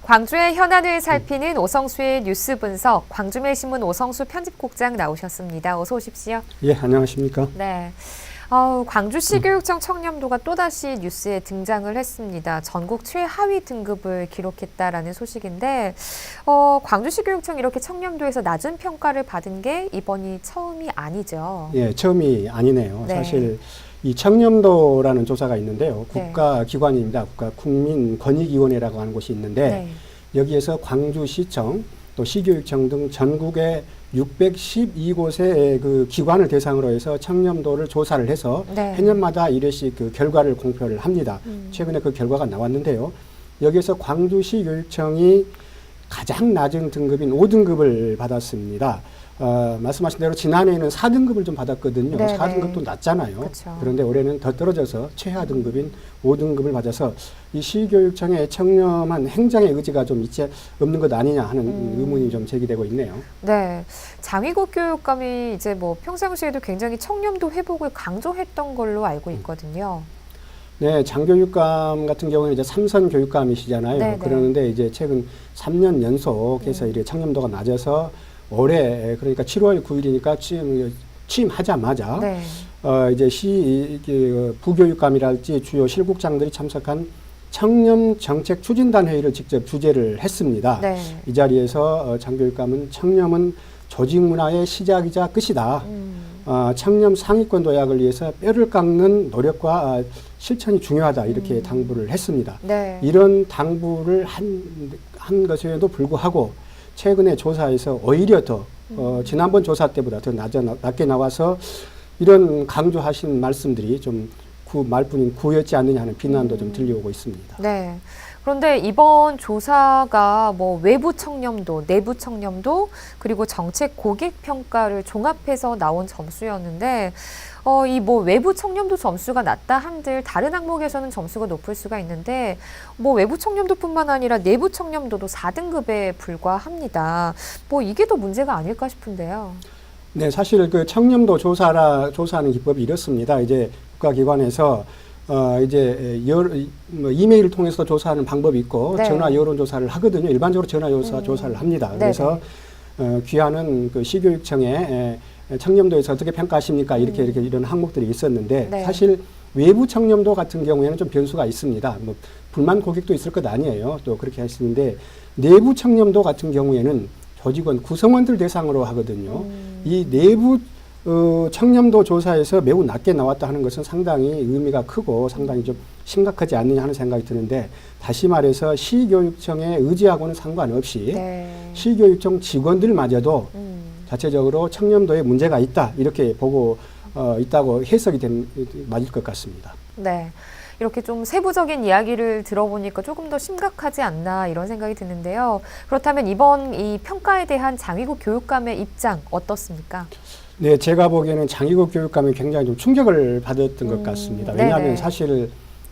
광주의 현안을 살피는 오성수의 뉴스 분석, 광주매일신문 오성수 편집국장 나오셨습니다. 어서 오십시오. 예, 안녕하십니까? 네. 광주시 교육청 청렴도가 또다시 뉴스에 등장을 했습니다. 전국 최하위 등급을 기록했다라는 소식인데 광주시 교육청 이렇게 청렴도에서 낮은 평가를 받은 게 이번이 처음이 아니죠. 예, 처음이 아니네요. 네. 사실 이 청렴도라는 조사가 있는데요. 국가기관입니다. 국가국민권익위원회라고 하는 곳이 있는데 네. 여기에서 광주시청 또 시교육청 등 전국의 612곳의 그 기관을 대상으로 해서 청렴도를 조사를 해서 네. 해년마다 1회씩 그 결과를 공표를 합니다. 최근에 그 결과가 나왔는데요. 여기에서 광주시 교육청이 가장 낮은 등급인 5등급을 받았습니다. 말씀하신 대로 지난해에는 4등급을 좀 받았거든요. 네네. 4등급도 낮잖아요. 그쵸. 그런데 올해는 더 떨어져서 최하 등급인 5등급을 받아서 이 시교육청의 청렴한 행정의 의지가 좀 있지 없는 것 아니냐 하는 의문이 좀 제기되고 있네요. 네. 장희국 교육감이 이제 뭐 평상시에도 굉장히 청렴도 회복을 강조했던 걸로 알고 있거든요. 네, 장교육감 같은 경우는 이제 삼선 교육감이시잖아요. 네네. 그러는데 이제 최근 3년 연속해서 이래 청렴도가 낮아서 올해 그러니까 7월 9일이니까 취임하자마자 네. 이제 부교육감이랄지 주요 실국장들이 참석한 청렴 정책 추진단 회의를 직접 주재를 했습니다. 네. 이 자리에서 장교육감은 청렴은 조직 문화의 시작이자 끝이다. 청렴 상위권 도약을 위해서 뼈를 깎는 노력과 실천이 중요하다 이렇게 당부를 했습니다. 네. 이런 당부를 한 것에도 불구하고 최근에 조사에서 오히려 더 지난번 조사 때보다 더 낮게 나와서 이런 강조하신 말씀들이 좀 말뿐인 구였지 않느냐 하는 비난도 좀 들려오고 있습니다. 네. 그런데 이번 조사가 뭐 외부 청렴도, 내부 청렴도, 그리고 정책 고객 평가를 종합해서 나온 점수였는데 이 뭐 외부 청렴도 점수가 낮다 한들 다른 항목에서는 점수가 높을 수가 있는데 뭐 외부 청렴도뿐만 아니라 내부 청렴도도 4등급에 불과합니다. 뭐 이게 더 문제가 아닐까 싶은데요. 네, 사실 그 청렴도 조사하는 기법이 이렇습니다. 이제 국가기관에서 이제 이메일을 통해서 조사하는 방법이 있고 네. 전화 여론 조사를 하거든요. 일반적으로 전화 조사를 합니다. 그래서 귀하는 그 시교육청에 청렴도에서 어떻게 평가하십니까? 이런 항목들이 있었는데 네. 사실 외부 청렴도 같은 경우에는 좀 변수가 있습니다. 뭐 불만 고객도 있을 것 아니에요. 또 그렇게 하시는데 내부 청렴도 같은 경우에는 조직원 구성원들 대상으로 하거든요. 이 내부 청렴도 조사에서 매우 낮게 나왔다 하는 것은 상당히 의미가 크고 상당히 좀 심각하지 않느냐 하는 생각이 드는데 다시 말해서 시교육청의 의지하고는 상관없이 네. 시교육청 직원들마저도 자체적으로 청렴도에 문제가 있다 이렇게 보고 있다고 해석이 맞을 것 같습니다. 네. 이렇게 좀 세부적인 이야기를 들어보니까 조금 더 심각하지 않나 이런 생각이 드는데요. 그렇다면 이번 이 평가에 대한 장희국 교육감의 입장 어떻습니까? 네, 제가 보기에는 장희국 교육감이 굉장히 좀 충격을 받았던 것 같습니다. 왜냐하면 네네. 사실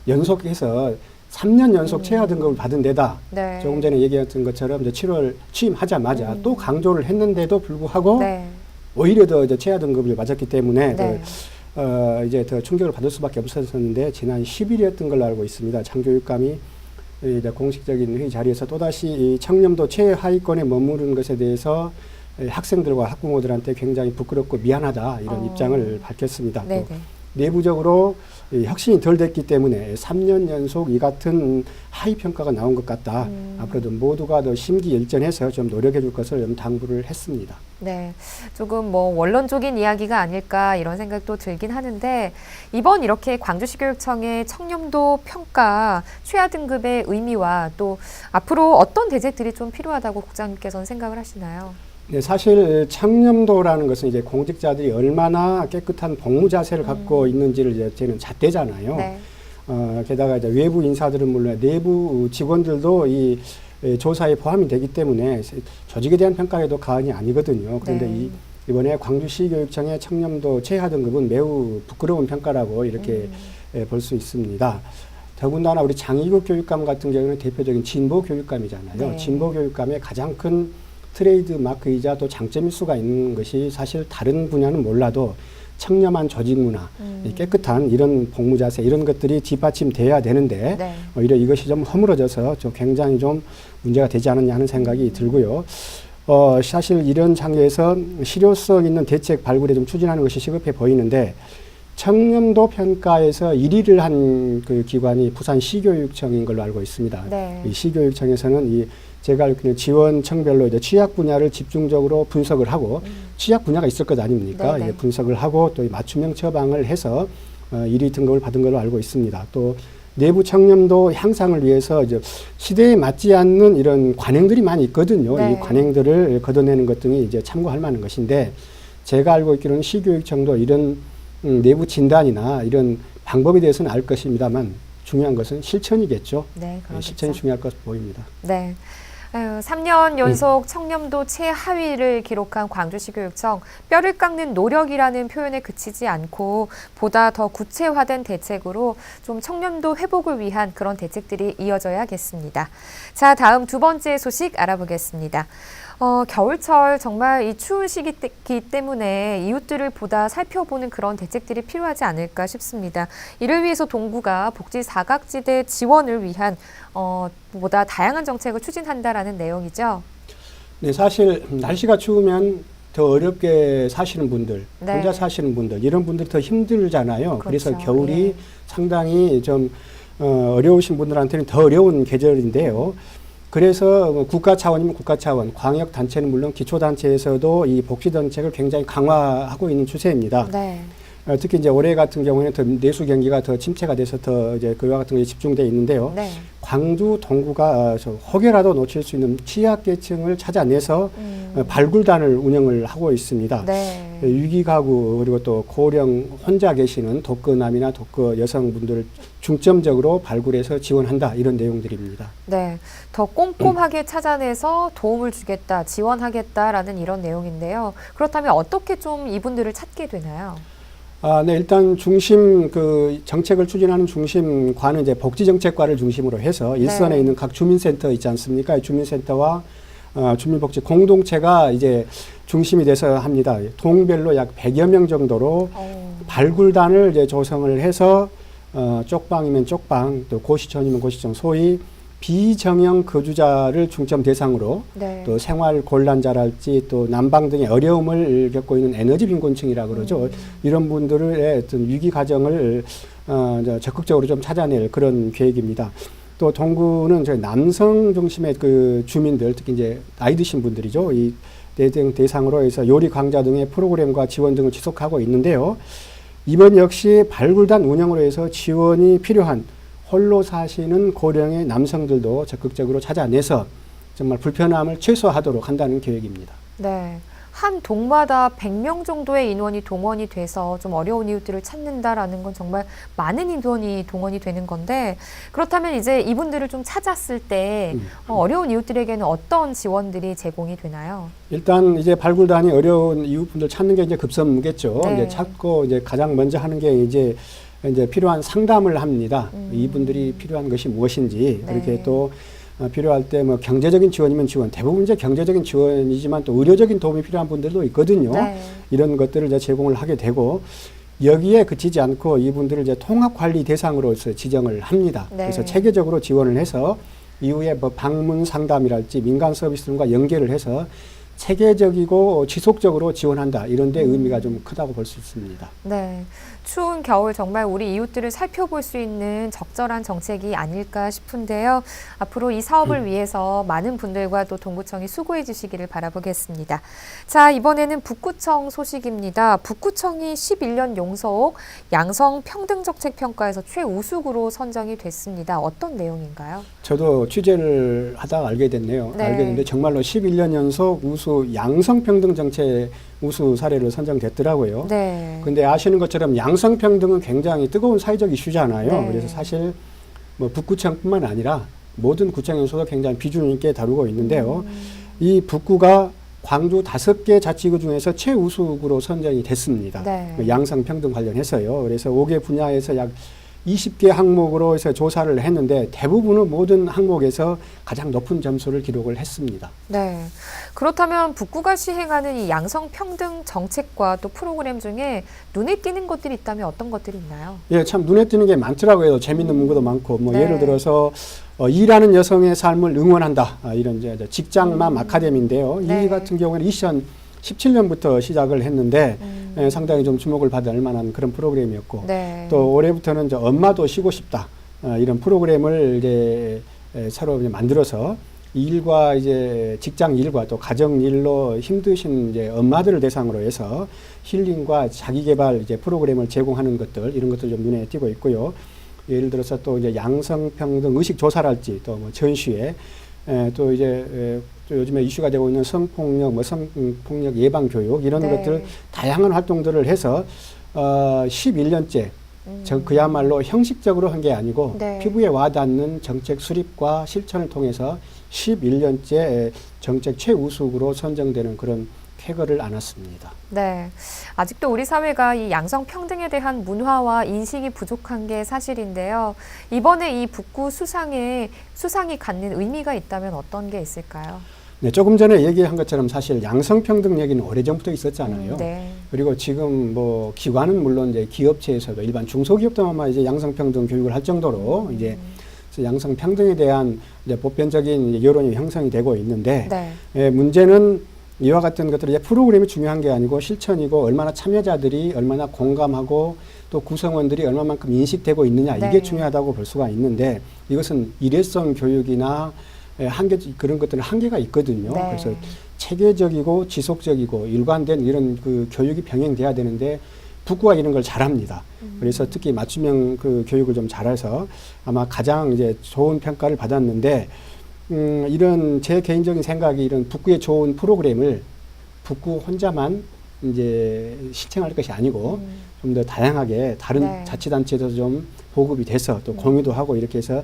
연속해서 3년 연속 최하 등급을 받은 데다 네. 조금 전에 얘기했던 것처럼 이제 7월 취임하자마자 또 강조를 했는데도 불구하고 네. 오히려 더 이제 최하 등급을 맞았기 때문에 네. 이제 더 충격을 받을 수밖에 없었는데 지난 10일이었던 걸로 알고 있습니다. 장교육감이 이제 공식적인 회의 자리에서 또다시 이 청렴도 최하위권에 머무르는 것에 대해서 학생들과 학부모들한테 굉장히 부끄럽고 미안하다 이런 입장을 밝혔습니다. 네네. 또 내부적으로 혁신이 덜 됐기 때문에 3년 연속 이 같은 하위 평가가 나온 것 같다. 앞으로도 모두가 더 심기일전해서 좀 노력해 줄 것을 좀 당부를 했습니다. 네, 조금 뭐 원론적인 이야기가 아닐까 이런 생각도 들긴 하는데 이번 이렇게 광주시 교육청의 청렴도 평가 최하 등급의 의미와 또 앞으로 어떤 대책들이 좀 필요하다고 국장님께서는 생각을 하시나요? 네, 사실 청렴도라는 것은 이제 공직자들이 얼마나 깨끗한 복무 자세를 갖고 있는지를 이제 저는 잣대잖아요. 네. 게다가 이제 외부 인사들은 물론 내부 직원들도 이 조사에 포함이 되기 때문에 조직에 대한 평가에도 가언이 아니거든요. 그런데 네. 이번에 광주시교육청의 청렴도 최하 등급은 매우 부끄러운 평가라고 이렇게 볼 수 있습니다. 더군다나 우리 장희국 교육감 같은 경우는 대표적인 진보 교육감이잖아요. 네. 진보 교육감의 가장 큰 트레이드 마크이자 또 장점일 수가 있는 것이 사실 다른 분야는 몰라도 청렴한 조직 문화, 깨끗한 이런 복무 자세 이런 것들이 뒷받침돼야 되는데 네. 오히려 이것이 좀 허물어져서 좀 굉장히 좀 문제가 되지 않았냐 하는 생각이 들고요. 사실 이런 장에서 실효성 있는 대책 발굴에 좀 추진하는 것이 시급해 보이는데 청렴도 평가에서 1위를 한 그 기관이 부산 시교육청인 걸로 알고 있습니다. 네. 이 시교육청에서는 제가 알기로는 지원청별로 이제 취약 분야를 집중적으로 분석을 하고 취약 분야가 있을 것 아닙니까? 네네. 분석을 하고 또 맞춤형 처방을 해서 1위 등급을 받은 걸로 알고 있습니다. 또 내부 청렴도 향상을 위해서 이제 시대에 맞지 않는 이런 관행들이 많이 있거든요. 네. 이 관행들을 걷어내는 것 등이 이제 참고할 만한 것인데 제가 알고 있기로는 시교육청도 이런 내부 진단이나 이런 방법에 대해서는 알 것입니다만 중요한 것은 실천이겠죠. 네, 그렇겠죠. 실천이 중요할 것으로 보입니다. 네. 3년 연속 청렴도 최하위를 기록한 광주시교육청, 뼈를 깎는 노력이라는 표현에 그치지 않고 보다 더 구체화된 대책으로 좀 청렴도 회복을 위한 그런 대책들이 이어져야겠습니다. 자, 다음 두 번째 소식 알아보겠습니다. 겨울철 정말 이 추운 시기이기 때문에 이웃들을 보다 살펴보는 그런 대책들이 필요하지 않을까 싶습니다. 이를 위해서 동구가 복지 사각지대 지원을 위한 보다 다양한 정책을 추진한다라는 내용이죠. 네, 사실 날씨가 추우면 더 어렵게 사시는 분들, 네. 혼자 사시는 분들, 이런 분들이 더 힘들잖아요. 그래서 그렇죠. 겨울이 예. 상당히 좀 어려우신 분들한테는 더 어려운 계절인데요. 그래서 국가 차원이면 국가 차원, 광역 단체는 물론 기초 단체에서도 이 복지 정책을 굉장히 강화하고 있는 추세입니다. 네. 특히 이제 올해 같은 경우에는 더 내수 경기가 더 침체가 돼서 더 이제 그와 같은 것이 집중돼 있는데요. 네. 광주 동구가 혹여라도 놓칠 수 있는 취약계층을 찾아내서 발굴단을 운영을 하고 있습니다. 네. 위기가구 그리고 또 고령 혼자 계시는 독거남이나 독거 여성분들을 중점적으로 발굴해서 지원한다 이런 내용들입니다. 네, 더 꼼꼼하게 찾아내서 도움을 주겠다, 지원하겠다라는 이런 내용인데요. 그렇다면 어떻게 좀 이분들을 찾게 되나요? 네, 일단 정책을 추진하는 중심과는 이제 복지정책과를 중심으로 해서 일선에 네. 있는 각 주민센터 있지 않습니까? 주민센터와 주민복지 공동체가 이제 중심이 돼서 합니다. 동별로 약 100여 명 정도로 발굴단을 이제 조성을 해서 쪽방이면 쪽방, 또 고시촌이면 고시촌, 소위 비정형 거주자를 중점 대상으로 네. 또 생활 곤란자랄지 또 난방 등의 어려움을 겪고 있는 에너지 빈곤층이라고 그러죠. 이런 분들의 어떤 위기 가정을 적극적으로 좀 찾아낼 그런 계획입니다. 또 동구는 저희 남성 중심의 그 주민들, 특히 이제 나이 드신 분들이죠. 이 대상으로 해서 요리 강좌 등의 프로그램과 지원 등을 지속하고 있는데요. 이번 역시 발굴단 운영으로 해서 지원이 필요한 홀로 사시는 고령의 남성들도 적극적으로 찾아내서 정말 불편함을 최소화하도록 한다는 계획입니다. 네. 한 동마다 100명 정도의 인원이 동원이 돼서 좀 어려운 이웃들을 찾는다라는 건 정말 많은 인원이 동원이 되는 건데, 그렇다면 이제 이분들을 좀 찾았을 때 어려운 이웃들에게는 어떤 지원들이 제공이 되나요? 일단 이제 발굴단이 어려운 이웃분들 찾는 게 이제 급선무겠죠. 네. 이제 찾고 이제 가장 먼저 하는 게 이제 필요한 상담을 합니다. 이분들이 필요한 것이 무엇인지 네. 그렇게 또 필요할 때 뭐 경제적인 지원이면 지원, 대부분 이제 경제적인 지원이지만 또 의료적인 도움이 필요한 분들도 있거든요. 네. 이런 것들을 이제 제공을 하게 되고 여기에 그치지 않고 이분들을 이제 통합 관리 대상으로서 지정을 합니다. 네. 그래서 체계적으로 지원을 해서 이후에 뭐 방문 상담이랄지 민간 서비스 등과 연계를 해서 체계적이고 지속적으로 지원한다. 이런 데 의미가 좀 크다고 볼 수 있습니다. 네. 추운 겨울 정말 우리 이웃들을 살펴볼 수 있는 적절한 정책이 아닐까 싶은데요. 앞으로 이 사업을 위해서 많은 분들과 또 동구청이 수고해 주시기를 바라보겠습니다. 자, 이번에는 북구청 소식입니다. 북구청이 11년 용석 양성 평등정책평가에서 최우수구로 선정이 됐습니다. 어떤 내용인가요? 저도 취재를 하다가 알게 됐네요. 네. 알게 됐는데 정말로 11년 연속 우수 양성평등정책 우수 사례로 선정됐더라고요. 네. 근데 아시는 것처럼 양성평등은 굉장히 뜨거운 사회적 이슈잖아요. 네. 그래서 사실 뭐 북구청뿐만 아니라 모든 구청에서도 굉장히 비중 있게 다루고 있는데요. 이 북구가 광주 5개 자치구 중에서 최우수구로 선정이 됐습니다. 네. 양성평등 관련해서요. 그래서 5개 분야에서 약 20개 항목으로 해서 조사를 했는데 대부분은 모든 항목에서 가장 높은 점수를 기록을 했습니다. 네. 그렇다면 북구가 시행하는 이 양성평등 정책과 또 프로그램 중에 눈에 띄는 것들이 있다면 어떤 것들이 있나요? 예, 참 눈에 띄는 게 많더라고요. 재밌는 문구도 많고, 뭐 네. 예를 들어서 일하는 여성의 삶을 응원한다. 이런 이제 직장맘 아카데미인데요. 네. 이 같은 경우에는 2017년부터 시작을 했는데 상당히 좀 주목을 받을 만한 그런 프로그램이었고, 네. 또 올해부터는 이제 엄마도 쉬고 싶다. 이런 프로그램을 이제 새로 이제 만들어서 일과 이제 직장 일과 또 가정 일로 힘드신 이제 엄마들을 대상으로 해서 힐링과 자기 개발 이제 프로그램을 제공하는 것들, 이런 것들 좀 눈에 띄고 있고요. 예를 들어서 또 이제 양성평등 의식 조사랄지 또 뭐 전시회, 또 이제 또 요즘에 이슈가 되고 있는 성폭력, 뭐 성폭력 예방 교육 이런 네. 것들 다양한 활동들을 해서 11년째 그야말로 형식적으로 한 게 아니고 네. 피부에 와닿는 정책 수립과 실천을 통해서 11년째 정책 최우수국으로 선정되는 그런 쾌거를 안았습니다. 네. 아직도 우리 사회가 이 양성평등에 대한 문화와 인식이 부족한 게 사실인데요. 이번에 이 북구 수상이 갖는 의미가 있다면 어떤 게 있을까요? 네, 조금 전에 얘기한 것처럼 사실 양성평등 얘기는 오래전부터 있었잖아요. 네. 그리고 지금 뭐 기관은 물론 이제 기업체에서도 일반 중소기업도 아마 이제 양성평등 교육을 할 정도로 이제 양성평등에 대한 이제 보편적인 여론이 형성이 되고 있는데 네. 문제는 이와 같은 것들이 이제 프로그램이 중요한 게 아니고 실천이고 얼마나 참여자들이 얼마나 공감하고 또 구성원들이 얼마만큼 인식되고 있느냐 네. 이게 중요하다고 볼 수가 있는데 이것은 일회성 교육이나 그런 것들은 한계가 있거든요. 네. 그래서 체계적이고 지속적이고 일관된 이런 그 교육이 병행돼야 되는데 북구가 이런 걸 잘합니다. 그래서 특히 맞춤형 그 교육을 좀 잘해서 아마 가장 이제 좋은 평가를 받았는데 이런 제 개인적인 생각이 이런 북구의 좋은 프로그램을 북구 혼자만 이제 실행할 것이 아니고 좀 더 다양하게 다른 네. 자치단체에도 좀 보급이 돼서 또 공유도 하고 이렇게 해서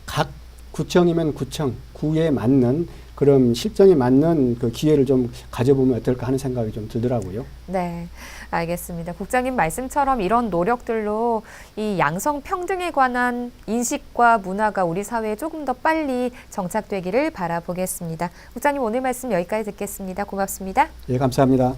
각 구청이면 구청, 구에 맞는 그런 실정에 맞는 그 기회를 좀 가져보면 어떨까 하는 생각이 좀 들더라고요. 네, 알겠습니다. 국장님 말씀처럼 이런 노력들로 이 양성 평등에 관한 인식과 문화가 우리 사회에 조금 더 빨리 정착되기를 바라보겠습니다. 국장님 오늘 말씀 여기까지 듣겠습니다. 고맙습니다. 예, 감사합니다.